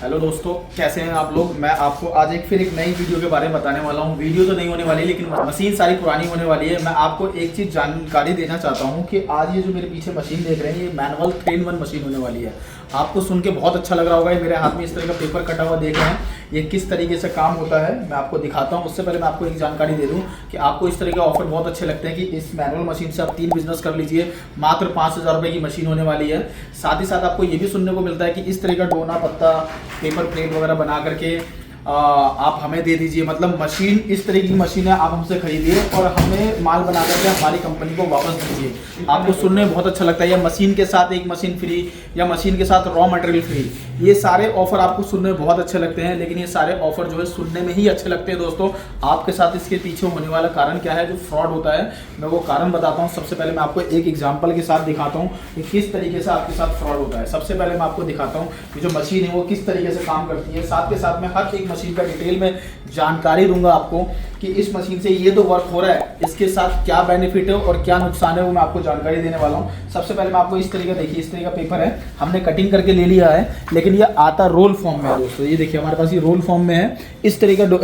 Hello दोस्तों, कैसे हैं आप लोग। मैं आपको आज फिर एक नई वीडियो के बारे में बताने वाला हूं। वीडियो तो नहीं होने वाली, लेकिन मशीन सारी पुरानी होने वाली है। मैं आपको एक चीज़ जानकारी देना चाहता हूं कि आज ये जो मेरे पीछे मशीन देख रहे हैं, ये मैनुअल 3-in-1 मशीन होने वाली है। आपको सुन के बहुत अच्छा लग रहा होगा। ये मेरे हाथ में इस तरह का पेपर कटा हुआ देख रहे हैं, ये किस तरीके से काम होता है मैं आपको दिखाता हूँ। उससे पहले मैं आपको एक जानकारी दे दूँ कि आपको इस तरह के ऑफर बहुत अच्छे लगते हैं कि इस मैनुअल मशीन से आप 3 बिजनेस कर लीजिए। मात्र 5,000 रुपये की मशीन होने वाली है। साथ ही साथ आपको ये भी सुनने को मिलता है कि इस तरह का डोना पत्ता, पेपर प्लेट वगैरह बना करके आप हमें दे दीजिए। मतलब मशीन इस तरह की मशीन है, आप हमसे खरीदिए और हमें माल बना करके हमारी कंपनी को वापस दीजिए। आपको सुनने में बहुत अच्छा लगता है, या मशीन के साथ एक मशीन फ्री, या मशीन के साथ रॉ मटेरियल फ्री। ये सारे ऑफर आपको सुनने में बहुत अच्छे लगते हैं, लेकिन ये सारे ऑफर जो है सुनने में ही अच्छे लगते हैं। दोस्तों, आपके साथ इसके पीछे होने वाला कारण क्या है, जो फ्रॉड होता है, मैं वो कारण बताता हूँ। सबसे पहले मैं आपको एक एग्जाम्पल के साथ दिखाता हूँ कि किस तरीके से आपके साथ फ्रॉड होता है। सबसे पहले मैं आपको दिखाता हूँ कि जो मशीन है वो किस तरीके से काम करती है। साथ के साथ मैं हर एक मशीन का डिटेल में जानकारी दूंगा आपको कि इस मशीन से ये तो वर्क हो रहा है, इसके साथ क्या बेनिफिट है और क्या नुकसान है, वो मैं आपको जानकारी देने वाला हूँ। सबसे पहले मैं आपको इस तरीके देखिए, इस तरह का पेपर है, हमने कटिंग करके ले लिया है, लेकिन ये आता रोल फॉर्म में है। दोस्तों ये देखिए, हमारे पास ये रोल फॉर्म में है। इस तरह का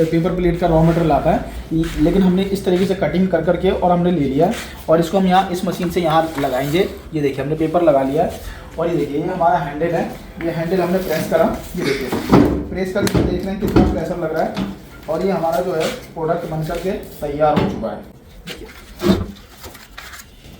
पेपर प्लेट का रॉ मटेरियल आता है, लेकिन हमने इस तरीके से कटिंग कर करके और हमने ले लिया और इसको हम यहाँ इस मशीन से यहाँ लगाएंगे। ये देखिए, हमने पेपर लगा लिया है और ये देखिए, ये हमारा हैंडल है। ये हैंडल हमने प्रेस करा, ये देखिए प्रेस करके देख रहे हैं कितना प्रेशर लग रहा है, और ये हमारा जो है प्रोडक्ट बनकर के तैयार हो चुका है।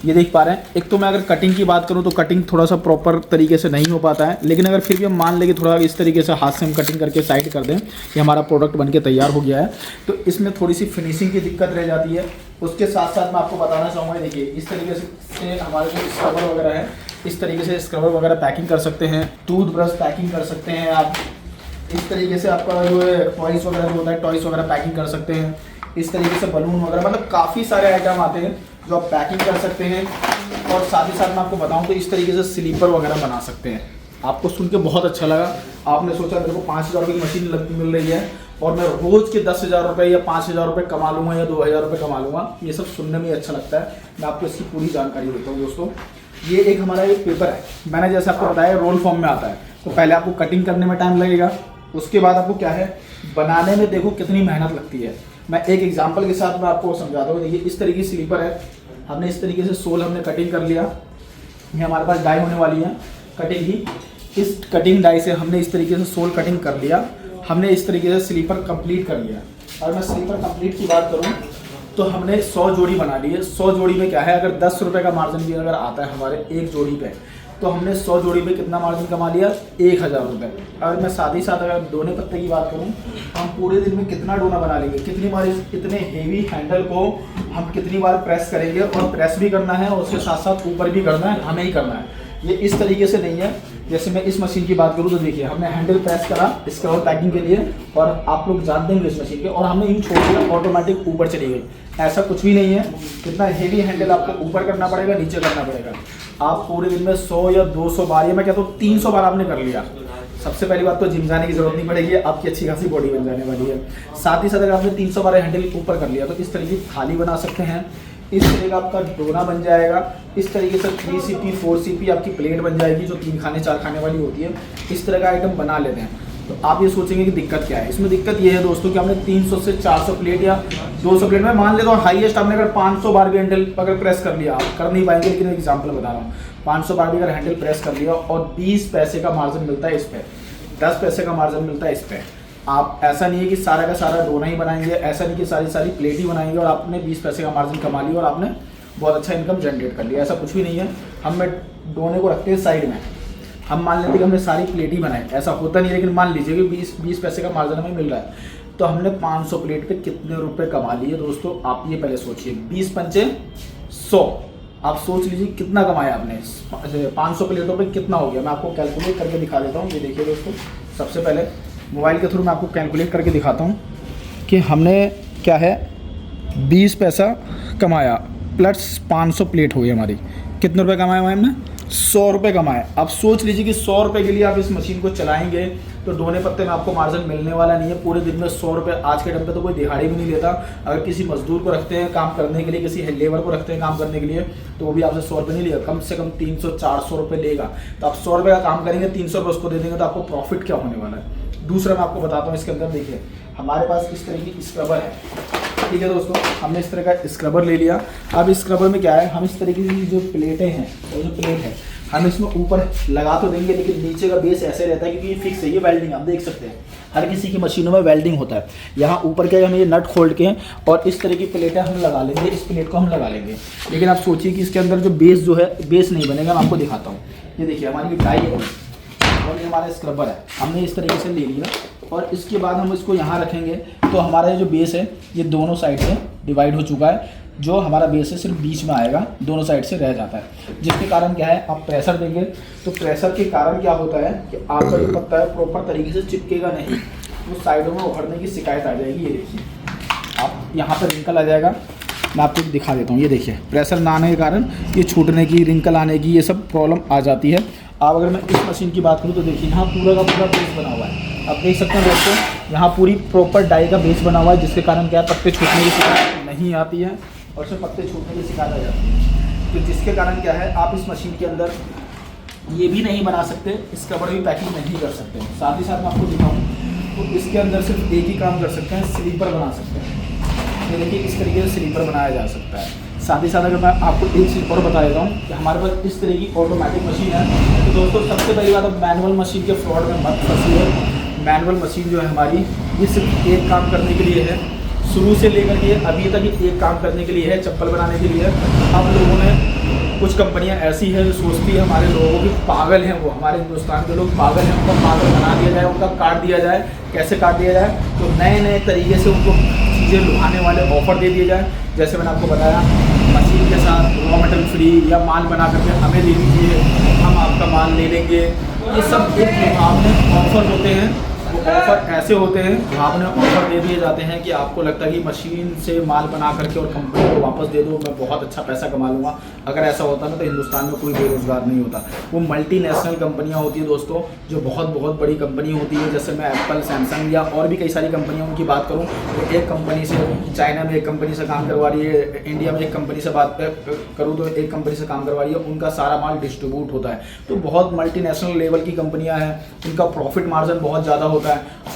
ये देख पा रहे हैं। एक तो मैं अगर कटिंग की बात करूं तो कटिंग थोड़ा सा प्रॉपर तरीके से नहीं हो पाता है, लेकिन अगर फिर भी हम मान लेंगे थोड़ा इस तरीके से हाथ से हम कटिंग करके साइड कर दें, कि हमारा प्रोडक्ट बनके तैयार हो गया है, तो इसमें थोड़ी सी फिनिशिंग की दिक्कत रह जाती है। उसके साथ साथ मैं आपको बताना चाहूँगा, देखिए इस तरीके से हमारे जो स्क्रबर वगैरह है, इस तरीके से स्क्रबर वगैरह पैकिंग कर सकते हैं, टूथ ब्रश पैकिंग कर सकते हैं आप। इस तरीके से आपका जो है टॉयस वगैरह जो होता है, टॉयस वगैरह पैकिंग कर सकते हैं। इस तरीके से बलून वगैरह, मतलब काफ़ी सारे आइटम आते हैं जो आप पैकिंग कर सकते हैं। और साथ ही साथ मैं आपको बताऊं तो इस तरीके से स्लीपर वगैरह बना सकते हैं। आपको सुन के बहुत अच्छा लगा, आपने सोचा मेरे को 5,000 रुपये की मशीन मिल रही है और मैं रोज़ के 10,000 रुपये या 5,000 रुपये कमा लूँगा या 2,000 रुपये कमा लूँगा। ये सब सुनने में अच्छा लगता है। मैं आपको इसकी पूरी जानकारी देता हूँ। दोस्तों, ये एक हमारा एक पेपर है, मैंने जैसे आपको बताया रोल फॉर्म में आता है। तो पहले आपको कटिंग करने में टाइम लगेगा, उसके बाद आपको क्या है बनाने में, देखो कितनी मेहनत लगती है। मैं एक एग्जांपल के साथ मैं आपको समझाता हूँ। देखिए इस तरीके की स्लीपर है, हमने इस तरीके से सोल हमने कटिंग कर लिया। ये हमारे पास डाई होने वाली है कटिंग की। इस कटिंग डाई से हमने इस तरीके से सोल कटिंग कर लिया, हमने इस तरीके से स्लीपर कंप्लीट कर लिया। और मैं स्लीपर कंप्लीट की बात करूँ तो हमने 100 जोड़ी बना ली है। 100 जोड़ी में क्या है, अगर 10 रुपये का मार्जिन भी अगर आता है हमारे एक जोड़ी पे, तो हमने 100 जोड़ी पे कितना मार्जिन कमा लिया, 1,000 रुपये। अगर मैं साथ ही साथ अगर डोने पत्ते की बात करूं, हम पूरे दिन में कितना डोना बना लेंगे, कितनी बार इतने हेवी हैंडल को हम कितनी बार प्रेस करेंगे, और प्रेस भी करना है और उसके साथ साथ ऊपर भी करना है, हमें ही करना है। ये इस तरीके से नहीं है। जैसे मैं इस मशीन की बात करूँ तो देखिए, हमने हैंडल प्रेस करा स्क्रबर पैकिंग के लिए, और आप लोग जानते हैं इस मशीन के, और हमने यूँ छोड़ दिया, ऑटोमेटिक ऊपर चली गई। ऐसा कुछ भी नहीं है। कितना हेवी हैंडल आपको ऊपर करना पड़ेगा, नीचे करना पड़ेगा। आप पूरे दिन में 100 या 200 बार, या मैं कहता हूँ 300 बार आपने कर लिया। सबसे पहली बात तो जिम जाने की जरूरत नहीं पड़ेगी, आपकी अच्छी खासी बॉडी बन जाने वाली है। साथ ही साथ अगर आपने 300 बार हैंडल ऊपर कर लिया तो इस तरीके की थाली बना सकते हैं। इस तरीके का आपका डोना बन जाएगा। इस तरीके से 3 CP 4 CP आपकी प्लेट बन जाएगी, जो 3 खाने 4 खाने वाली होती है। इस तरह का आइटम बना लेते हैं। तो आप ये सोचेंगे कि दिक्कत क्या है। इसमें दिक्कत ये है दोस्तों कि हमने 300 से 400 प्लेट या 200 प्लेट में मान लेते हो, हाईएस्ट आपने अगर 500 बार भी हैंडल अगर प्रेस कर लिया, आप कर नहीं पाएंगे, लेकिन एग्जांपल बता रहा हूँ, 500 बार भी अगर हैंडल प्रेस कर लिया और 20 पैसे का मार्जिन मिलता है इस पर, 10 पैसे का मार्जिन मिलता है इस पर। आप ऐसा नहीं है कि सारा का सारा डोना ही बनाएंगे, ऐसा नहीं कि सारी सारी प्लेट ही बनाएंगे और आपने 20 पैसे का मार्जिन कमा लिया और आपने बहुत अच्छा इनकम जनरेट कर लिया। ऐसा कुछ भी नहीं है। हम डोने को रखते हैं साइड में, हम मान लेते हैं कि हमने सारी प्लेट ही बनाई, ऐसा होता नहीं। लेकिन मान लीजिए कि 20 पैसे का मार्जिन हमें मिल रहा है, तो हमने 500 प्लेट पे कितने रुपए कमा लिए दोस्तों, आप ये पहले सोचिए। 20 पंचे 100, आप सोच लीजिए कितना कमाया आपने। 500 प्लेटों पे कितना हो गया, मैं आपको कैलकुलेट करके दिखा देता हूँ। ये देखिए दोस्तों, सबसे पहले मोबाइल के थ्रू मैं आपको कैलकुलेट करके दिखाता हूँ कि हमने क्या है 20 पैसा कमाया प्लस 500 प्लेट हो गई हमारी। कितने रुपए कमाए हुए हमने, 100 रुपये कमाए। अब सोच लीजिए कि 100 रुपये के लिए आप इस मशीन को चलाएंगे तो दोने पत्ते में आपको मार्जिन मिलने वाला नहीं है। पूरे दिन में 100 रुपये आज के टाइम पे तो कोई दिहाड़ी भी नहीं लेता। अगर किसी मजदूर को रखते हैं काम करने के लिए, किसी लेबर को रखते हैं काम करने के लिए, तो वो भी आपसे 100 रुपये नहीं लेगा, कम से कम 300-400 रुपये लेगा। तो आप 100 रुपये का काम करेंगे, 300 रुपये उसको दे देंगे, तो आपको प्रॉफिट क्या होने वाला है। दूसरा मैं आपको बताता हूँ इसके अंदर, देखिए हमारे पास इस तरह की स्क्रबर है, ठीक है दोस्तों। हमने इस तरह का स्क्रबर ले लिया। अब इस स्क्रबर में क्या है, हम इस तरीके की जो प्लेटें हैं, वो जो प्लेट है हम इसमें ऊपर लगा तो देंगे, लेकिन नीचे का बेस ऐसे रहता है क्योंकि ये फिक्स है, ये वेल्डिंग आप देख सकते हैं हर किसी की मशीनों में वेल्डिंग होता है। यहाँ ऊपर क्या है, हम ये नट खोल के और इस तरह की प्लेटें हम लगा लेंगे, इस प्लेट को हम लगा लेंगे। लेकिन आप सोचिए कि इसके अंदर जो बेस जो है, बेस नहीं बनेगा। मैं आपको दिखाता हूँ, ये देखिए हमारी डाई है और ये हमारा स्क्रबर है, हमने इस तरीके से ले लिया और इसके बाद हम इसको यहाँ रखेंगे तो हमारा जो बेस है ये दोनों साइड से डिवाइड हो चुका है। जो हमारा बेस है सिर्फ बीच में आएगा, दोनों साइड से रह जाता है, जिसके कारण क्या है, आप प्रेशर देंगे तो प्रेशर के कारण क्या होता है कि आपका जो पत्ता है प्रॉपर तरीके से चिपकेगा नहीं, वो साइडों में उखड़ने की शिकायत आ जाएगी। ये देखिए आप यहाँ पर रिंकल आ जाएगा, मैं आपको दिखा देता हूँ। ये देखिए प्रेशर ना आने के कारण ये छूटने की, रिंकल आने की, ये सब प्रॉब्लम आ जाती है। अब अगर मैं इस मशीन की बात करूँ तो देखिए यहाँ पूरा का पूरा बेस बना हुआ है, आप देख सकते हैं दोस्तों, यहाँ पूरी प्रॉपर डाई का बेस बना हुआ है, जिसके कारण क्या है, पत्ते छूटने की शिकायत नहीं आती है और उसमें पत्ते छूटने की शिकायत आ जाती है। तो जिसके कारण क्या है, आप इस मशीन के अंदर ये भी नहीं बना सकते, स्क्रबर भी पैकिंग नहीं कर सकते। साथ ही साथ मैं आपको दिखाऊँ तो इसके अंदर सिर्फ एक ही काम कर सकते हैं, स्लीपर बना सकते हैं। ये देखिए इस तरीके से स्लीपर बनाया जा सकता है। साथ ही साथ अगर मैं आपको एक चीज़ और बता देता हूँ कि हमारे पास इस तरह की ऑटोमेटिक मशीन है। तो दोस्तों सबसे पहली बात, अब मैनुअल मशीन के फ्रॉड में मत फंसिए। मैनुअल मशीन जो है हमारी, ये सिर्फ एक काम करने के लिए है, शुरू से लेकर के अभी तक ही एक काम करने के लिए है, चप्पल बनाने के लिए है। अब लोगों ने, कुछ कंपनियां ऐसी है जो सोचती है हमारे लोगों की पागल हैं, वो हमारे हिंदुस्तान के लोग पागल हैं, उनका पागल बना दिया जाए, उनका काट दिया जाए। कैसे काट दिया जाए, तो नए नए तरीके से उनको चीज़ें लुभाने वाले ऑफर दे दिए जाए। जैसे मैंने आपको बताया, मशीन के साथ रॉ मटेरियल फ्री या माल बना करके हमें दे दीजिए, हम आपका माल ले लेंगे। ये सब एक लुभावने ऑफर होते हैं। वो ऑफर ऐसे होते हैं, आपने ऑफर दे दिए जाते हैं कि आपको लगता है कि मशीन से माल बना करके और कंपनी को वापस दे दो, मैं बहुत अच्छा पैसा कमा लूँगा। अगर ऐसा होता ना तो हिंदुस्तान में कोई बेरोजगार नहीं होता। वो मल्टीनेशनल कंपनियां होती हैं दोस्तों, जो बहुत बहुत बड़ी कंपनी होती है। जैसे मैं एप्पल, सैमसंग या और भी कई सारी कंपनियों की बात करूँ तो एक कंपनी से, चाइना में एक कंपनी से काम करवा रही है, इंडिया में एक कंपनी से बात करूँ तो एक कंपनी से काम करवा रही है, उनका सारा माल डिस्ट्रीब्यूट होता है। तो बहुत मल्टीनेशनल लेवल की कंपनियाँ हैं, उनका प्रॉफिट मार्जिन बहुत ज़्यादा होता है।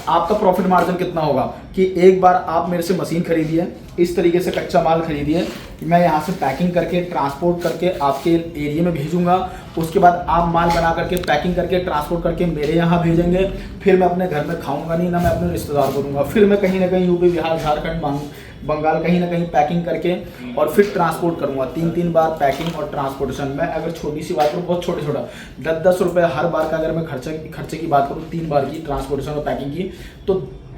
आपका प्रॉफिट मार्जिन कितना होगा कि एक बार आप मेरे से मशीन खरीदिए, इस तरीके से कच्चा माल खरीदिए, मैं यहाँ से पैकिंग करके ट्रांसपोर्ट करके आपके एरिया में भेजूंगा। उसके बाद आप माल बना करके पैकिंग करके ट्रांसपोर्ट करके मेरे यहाँ भेजेंगे। फिर मैं अपने घर में खाऊंगा नहीं, ना मैं अपने रिश्तेदार को दूंगा। फिर मैं कहीं ना कहीं यूपी, बिहार, झारखंड, बंगाल कहीं ना कहीं पैकिंग करके और फिर ट्रांसपोर्ट करूँगा। 3 बार पैकिंग और ट्रांसपोर्टेशन। मैं अगर छोटी सी बात करूँ, बहुत छोटा 10-10 रुपये हर बार का अगर मैं खर्चे की बात करूँ, 3 बार की ट्रांसपोर्टेशन और पैकिंग की, तो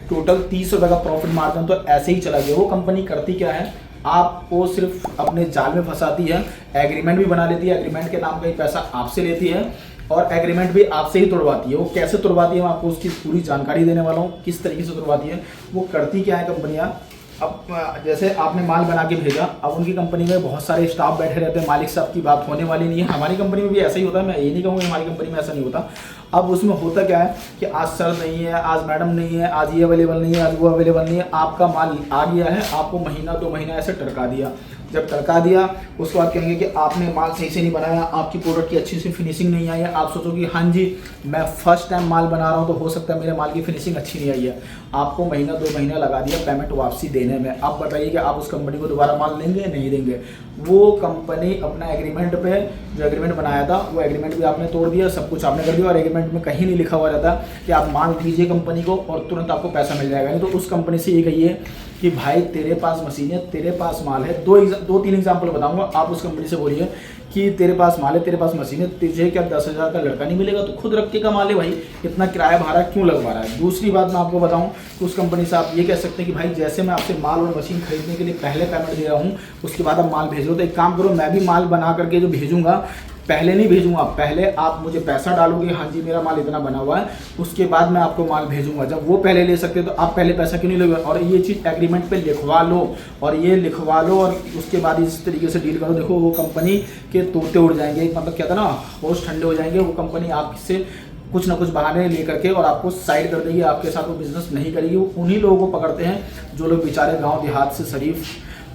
टोटल 30 रुपये का प्रॉफिट मार्जिन तो ऐसे ही चला गया। वो कंपनी करती क्या है, आपको सिर्फ अपने जाल में फंसाती है, एग्रीमेंट भी बना लेती है, एग्रीमेंट के नाम का ही पैसा आपसे लेती है और एग्रीमेंट भी आपसे ही तोड़वाती है। वो कैसे तोड़वाती है, मैं आपको उसकी पूरी जानकारी देने वाला हूँ, किस तरीके से तोड़वाती है। वो करती क्या है कंपनियाँ, अब जैसे आपने माल बना के भेजा, अब उनकी कंपनी में बहुत सारे स्टाफ बैठे रहते हैं, मालिक साहब की बात होने वाली नहीं है। हमारी कंपनी में भी ऐसा ही होता है, मैं ये नहीं कहूँगा हमारी कंपनी में ऐसा नहीं होता। अब उसमें होता क्या है कि आज सर नहीं है, आज मैडम नहीं है, आज ये अवेलेबल नहीं है, आज वो अवेलेबल नहीं है। आपका माल आ गया है, आपको महीना 2 महीना ऐसे टरका दिया। जब टरका दिया उसके बाद कहेंगे कि आपने माल सही से नहीं बनाया, आपकी प्रोडक्ट की अच्छी सी फिनिशिंग नहीं आई है। आप सोचो कि हाँ जी, मैं फर्स्ट टाइम माल बना रहा हूँ तो हो सकता है मेरे माल की फिनिशिंग अच्छी नहीं आई है। आपको महीना 2 महीना लगा दिया पेमेंट वापसी देने में। अब बताइए कि आप उस कंपनी को दोबारा माल लेंगे नहीं देंगे। वो कंपनी अपना एग्रीमेंट पे जो एग्रीमेंट बनाया था, वो एग्रीमेंट भी आपने तोड़ दिया, सब कुछ आपने कर दिया। और एग्रीमेंट में कहीं नहीं लिखा हुआ रहता कि आप माल दीजिए कंपनी को और तुरंत आपको पैसा मिल जाएगा। नहीं तो उस कंपनी से ये कहिए कि भाई तेरे पास मशीन है, तेरे पास माल है। 2-3 एग्जाम्पल बताऊंगा, आप उस कंपनी से बोलिए कि तेरे पास माल है, तेरे पास मशीन है, तुझे क्या 10,000 का लड़का नहीं मिलेगा, तो खुद रख के कमा ले भाई, इतना किराया भाड़ा क्यों लगवा रहा है। दूसरी बात मैं आपको बताऊं कि उस कंपनी से आप ये कह सकते हैं कि भाई जैसे मैं आपसे माल और मशीन खरीदने के लिए पहले पेमेंट दे रहा हूँ, उसके बाद आप माल भेज लो, तो एक काम करो, मैं भी माल बना करके जो भेजूंगा पहले नहीं भेजूंगा, पहले आप मुझे पैसा डालोगे, हाँ जी मेरा माल इतना बना हुआ है, उसके बाद मैं आपको माल भेजूंगा। जब वो पहले ले सकते तो आप पहले पैसा क्यों नहीं लोगे? और ये चीज़ एग्रीमेंट पे लिखवा लो, और ये लिखवा लो, और उसके बाद इस तरीके से डील करो। देखो वो कंपनी के तोते उड़ जाएंगे, मतलब क्या था ना, होश ठंडे हो जाएंगे। वो कंपनी आपसे कुछ ना कुछ बहाने लेकर के और आपको साइड कर देगी, आपके साथ वो बिजनेस नहीं करेगी। वो उन्हीं लोगों को पकड़ते हैं जो लोग बेचारे गांव देहात से शरीफ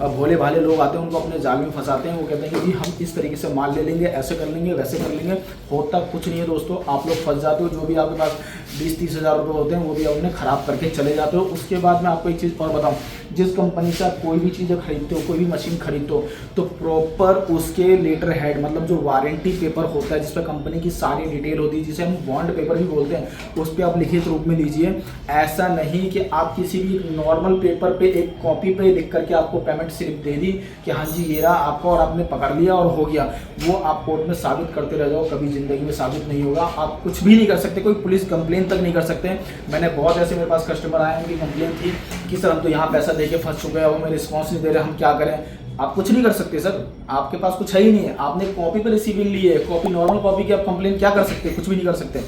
भोले भाले लोग आते हैं, उनको अपने जाल में फंसाते हैं। वो कहते हैं कि जी हम इस तरीके से माल ले लेंगे, ऐसे कर लेंगे, वैसे कर लेंगे। होता कुछ नहीं है दोस्तों, आप लोग फंस जाते हो। जो भी आपके पास 20-30 हज़ार रुपये होते हैं वो भी आप उन्हें ख़राब करके चले जाते हो। उसके बाद मैं आपको एक चीज़ और बताऊँ, जिस कंपनी से आप कोई भी चीज़ें खरीदते हो, कोई भी मशीन खरीदते हो, तो प्रॉपर उसके लेटर हेड, मतलब जो वारंटी पेपर होता है जिस पर कंपनी की सारी डिटेल होती है, जिसे हम बॉन्ड पेपर भी बोलते हैं, उस पर आप लिखित रूप में लीजिए। ऐसा नहीं कि आप किसी भी नॉर्मल पेपर पे एक कॉपी पे लिख करके आपको पेमेंट स्लिप दे दी कि हाँ जी ये रहा आपको और आपने पकड़ लिया और हो गया। वो आप कोर्ट में साबित करते रह जाओ, कभी ज़िंदगी में साबित नहीं होगा। आप कुछ भी नहीं कर सकते, कोई पुलिस कंप्लेन तक नहीं कर सकते। मैंने बहुत ऐसे मेरे पास कस्टमर आए हैं, उनकी कंप्लेन थी कि सर हम तो यहाँ पैसा दे के फंस चुके हैं, वो हमें रिस्पॉन्स नहीं दे रहे, हम क्या करें? आप कुछ नहीं कर सकते सर, आपके पास कुछ है ही नहीं है। आपने कॉपी पे रिसीविंग ली है, कॉपी नॉर्मल कॉपी की, आप कंप्लेन क्या कर सकते हैं? कुछ भी नहीं कर सकते।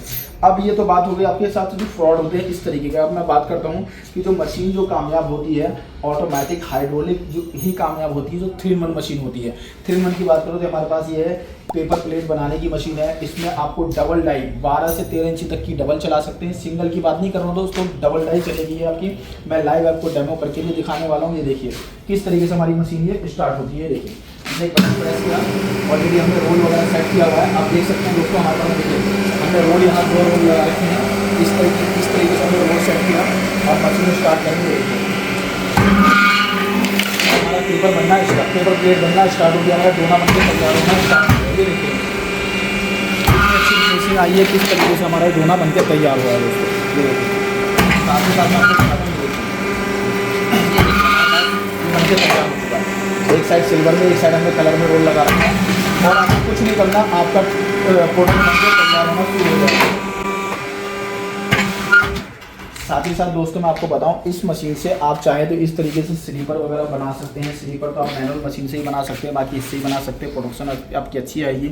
अब ये तो बात हो गई आपके साथ जो फ्रॉड होते हैं इस तरीके का। अब मैं बात करता हूँ कि जो मशीन जो कामयाब होती है, ऑटोमेटिक हाइड्रोलिक जो ही कामयाब होती है, जो 3-in-1 मशीन होती है। 3-in-1 की बात करो तो हमारे पास ये है पेपर प्लेट बनाने की मशीन है। इसमें आपको डबल डाई 12 से 13 इंची तक की डबल चला सकते हैं। सिंगल की बात नहीं कर रहा हूँ दोस्तों, डबल डाई चलेगी है आपकी। मैं लाइव आपको डेमो करके भी दिखाने वाला हूँ। ये देखिए किस तरीके से हमारी मशीन ये स्टार्ट होती है। देखिए हमने एक बटन प्रेस किया, ऑलरेडी हमने रोल वगैरह सेट किया हुआ है। आप देख सकते हैं दोस्तों, हमारे पास देखिए हमने रोल यहाँ 2 रोल लगा रखे हैं। इस तरीके से हमने रोल सेट किया और मशीन स्टार्ट करेंगे। हमारा पेपर बनना, पेपर प्लेट बनना स्टार्ट हो गया, हमारा दोना बन के तैयार होना स्टार्ट हो गया। ये देखिए कितनी अच्छी फिनिशिंग आई है, किस तरीके से हमारा दोना बन के तैयार हुआ है दोस्तों। ये देखिए साथ ही साथ में आपको बन के तैयार हो चुका है। एक साइड सिल्वर में, एक साइड हमने कलर में रोल लगा रखा है और आपको कुछ नहीं करना, आपका प्रोडक्ट बन के तैयार होना शुरू हो जाएगा। साथ ही साथ दोस्तों मैं आपको बताऊं, इस मशीन से आप चाहे तो इस तरीके से स्लीपर वगैरह बना सकते हैं। स्लीपर तो आप मैनुअल मशीन से ही बना सकते हैं, बाकी इससे ही बना सकते हैं। प्रोडक्शन आपकी अच्छी आएगी,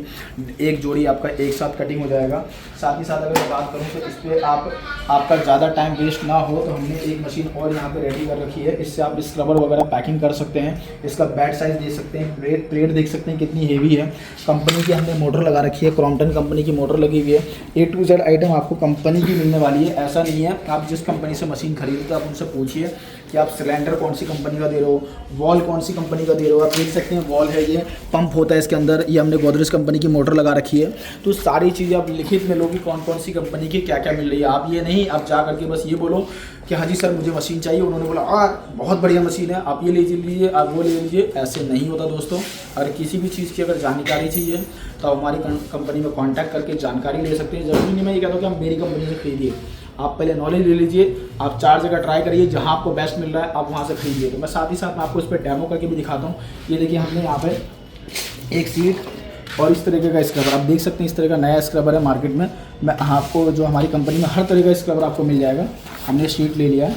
एक जोड़ी आपका एक साथ कटिंग हो जाएगा। साथ ही साथ अगर मैं बात करूं तो इस पर आपका ज़्यादा टाइम वेस्ट ना हो तो हमने एक मशीन और यहाँ पे रेडी कर रखी है। इससे आप स्क्रबर वगैरह पैकिंग कर सकते हैं। इसका बैट साइज़ देख सकते हैं, प्लेट देख सकते हैं कितनी हेवी है। कंपनी की हमने मोटर लगा रखी है, क्रॉम्पटन कंपनी की मोटर लगी हुई है। A to Z आइटम आपको कंपनी की मिलने वाली है। ऐसा नहीं है आप जिस कंपनी से मशीन खरीदते हो आप उनसे पूछिए कि आप सिलेंडर कौन सी कंपनी का दे रहे हो, वॉल कौन सी कंपनी का दे रहे हो। आप देख सकते हैं वॉल है, ये पंप होता है इसके अंदर। ये हमने गोदरेज कंपनी की मोटर लगा रखी है। तो सारी चीज़ें आप लिखित में लो कि कौन कौन सी कंपनी की क्या क्या मिल रही है। आप ये नहीं आप जा करके बस ये बोलो कि हाँ जी सर मुझे मशीन चाहिए, उन्होंने बोला बहुत बढ़िया मशीन है, आप ये ले लीजिए, आप वो ले लीजिए। ऐसे नहीं होता दोस्तों। अगर किसी भी चीज़ की अगर जानकारी चाहिए तो हमारी कंपनी में कॉन्टैक्ट करके जानकारी ले सकते हैं। ज़रूरी नहीं मैं ये कहता हूँ कि आप मेरी कंपनी से खरीदिए, आप पहले नॉलेज ले लीजिए। आप 4 जगह ट्राई करिए, जहाँ आपको बेस्ट मिल रहा है आप वहाँ से खरीदिए। तो मैं साथ ही साथ मैं आपको इस पर डेमो करके भी दिखाता हूँ। ये देखिए हमने यहाँ पे एक सीट और इस तरीके का स्क्रबर, आप देख सकते हैं इस तरह का नया स्क्रबर है मार्केट में। मैं आपको जो हमारी कंपनी में हर तरह का स्क्रबर आपको मिल जाएगा। हमने शीट ले लिया है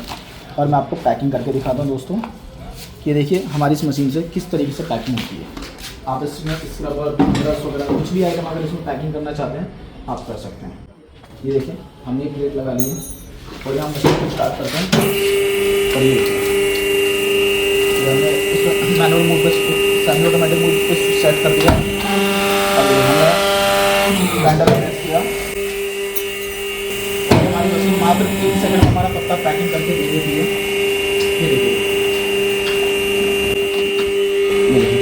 और मैं आपको पैकिंग करके दिखाता हूँ दोस्तों। ये देखिए हमारी इस मशीन से किस तरीके से पैकिंग होती है। आप इसमें स्क्रबर ब्रश वगैरह कुछ भी आइटम अगर इसमें पैकिंग करना चाहते हैं आप कर सकते हैं। ये देखिए हमने प्लेट लगा ली है और यहाँ मशीन को स्टार्ट करते हैं। और ये हमने इसमें मैनुअल मोड पे, सेमी ऑटोमेटिक मोड पे सेट कर दिया। अब हमने ग्राइंडर प्रेस किया और हमारी मशीन मात्र 3 सेकंड हमारा पत्ता पैकिंग करके दे देती है। ये देखिए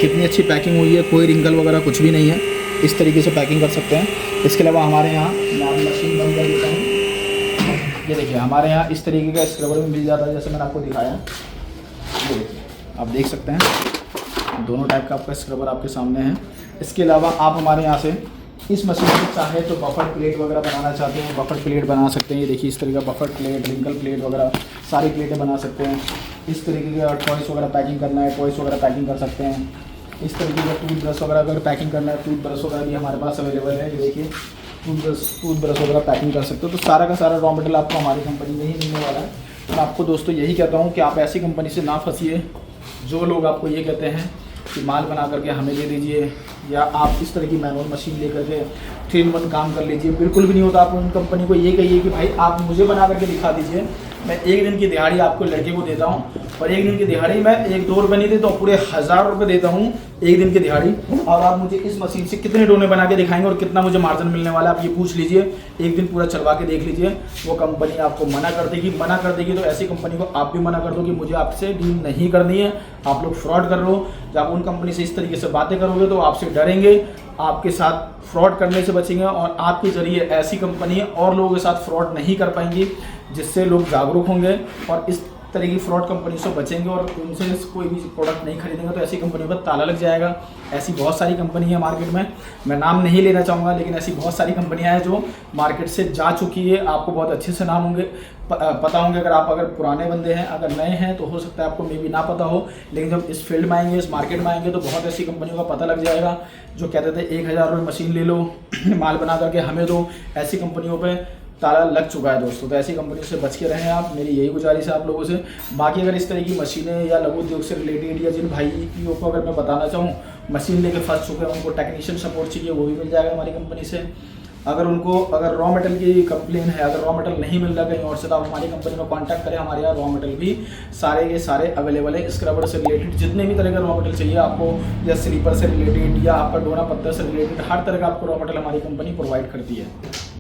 कितनी अच्छी पैकिंग हुई है, कोई रिंगल वगैरह कुछ भी नहीं है। इस तरीके से पैकिंग कर सकते हैं। इसके अलावा हमारे यहाँ मैं मशीन बंद कर देता हूँ। ये देखिए हमारे यहाँ इस तरीके का स्क्रबर भी मिल जाता है, जैसे मैंने आपको दिखाया। ये देखिए आप देख सकते हैं दोनों टाइप का आपका स्क्रबर आपके सामने है। इसके अलावा आप हमारे यहाँ से इस मशीन से चाहे तो बफर प्लेट वगैरह बनाना चाहते हैं, बफर प्लेट बना सकते हैं। ये देखिए इस तरीके का बफर प्लेट, रिंकल प्लेट वगैरह सारी प्लेटें बना सकते हैं। इस तरीके के टॉयस वगैरह पैकिंग करना है, टॉयस वगैरह पैकिंग कर सकते हैं। इस तरीके का टूथ ब्रश वगैरह अगर पैकिंग करना है, टूथ ब्रश वगैरह भी हमारे पास अवेलेबल है। ये देखिए टूथ ब्रश वगैरह पैकिंग कर सकते हो। तो सारा का सारा रॉ मटेरियल आपको हमारी कंपनी में ही मिलने वाला है। मैं आपको दोस्तों यही कहता हूँ कि आप ऐसी कंपनी से ना फंसिए जो लोग आपको ये कहते हैं कि माल बना करके हमें दे दीजिए, या आप इस तरह की मैनुअल मशीन लेकर के 3-in-1 काम कर लीजिए। बिल्कुल भी नहीं होता। आप उन कंपनी को ये कहिए कि भाई आप मुझे बना करके दिखा दीजिए, मैं 1 दिन की दिहाड़ी आपको लड़के को देता हूँ, और 1 दिन की दिहाड़ी मैं 1-2 रुपये नहीं देता हूँ, पूरे 1000 रुपये देता हूँ 1 दिन की दिहाड़ी। और आप मुझे इस मशीन से कितने डोने बना के दिखाएंगे और कितना मुझे मार्जिन मिलने वाला है, आप ये पूछ लीजिए। 1 दिन पूरा चलवा के देख लीजिए, वो कंपनी आपको मना कर देगी। तो ऐसी कंपनी को आप भी मना कर दो कि मुझे आपसे डील नहीं करनी है, आप लोग फ्रॉड कर रहे हो। जब आप उन कंपनी से इस तरीके से बातें करोगे तो आपसे डरेंगे, आपके साथ फ्रॉड करने से बचेंगे, और आपके जरिए ऐसी कंपनी और लोगों के साथ फ्रॉड नहीं कर पाएंगी, जिससे लोग जागरूक होंगे और इस तरह की फ्रॉड कंपनी से बचेंगे और उनसे कोई भी प्रोडक्ट नहीं खरीदेंगे। तो ऐसी कंपनियों पर ताला लग जाएगा। ऐसी बहुत सारी कंपनी है मार्केट में, मैं नाम नहीं लेना चाहूँगा, लेकिन ऐसी बहुत सारी कंपनियां हैं जो मार्केट से जा चुकी है। आपको बहुत अच्छे से नाम होंगे, पता होंगे। अगर पुराने बंदे हैं, अगर नए हैं तो हो सकता है आपको मे भी ना पता हो, लेकिन जब इस फील्ड में आएंगे, इस मार्केट में आएंगे, तो बहुत ऐसी कंपनियों का पता लग जाएगा जो कहते थे 1000 रुपये मशीन ले लो, माल बना करके हमें दो। ऐसी कंपनियों पर ताला लग चुका है दोस्तों। तो ऐसी कंपनी से बच के रहें आप, मेरी यही गुजारिश है आप लोगों से। बाकी अगर इस तरह की मशीनें या लघु उद्योग से रिलेटेड, या जिन भाइयों को अगर मैं बताना चाहूँ मशीन लेके फंस चुके हैं, उनको टेक्नीशियन सपोर्ट चाहिए, वो भी मिल जाएगा हमारी कंपनी से। अगर रॉ मटेरियल की कंप्लेन है, अगर रॉ मटेरियल नहीं मिल रहा कहीं और से, तो आप हमारी कंपनी में कांटेक्ट करें। हमारे यहाँ रॉ मटेरियल भी सारे के सारे अवेलेबल है। स्क्रबर से रिलेटेड जितने भी तरह का रॉ मटेरियल चाहिए आपको, या स्लीपर से रिलेटेड, या आपका डोना पत्थर से रिलेटेड, हर तरह का आपको रॉ मटेरियल हमारी कंपनी प्रोवाइड करती है।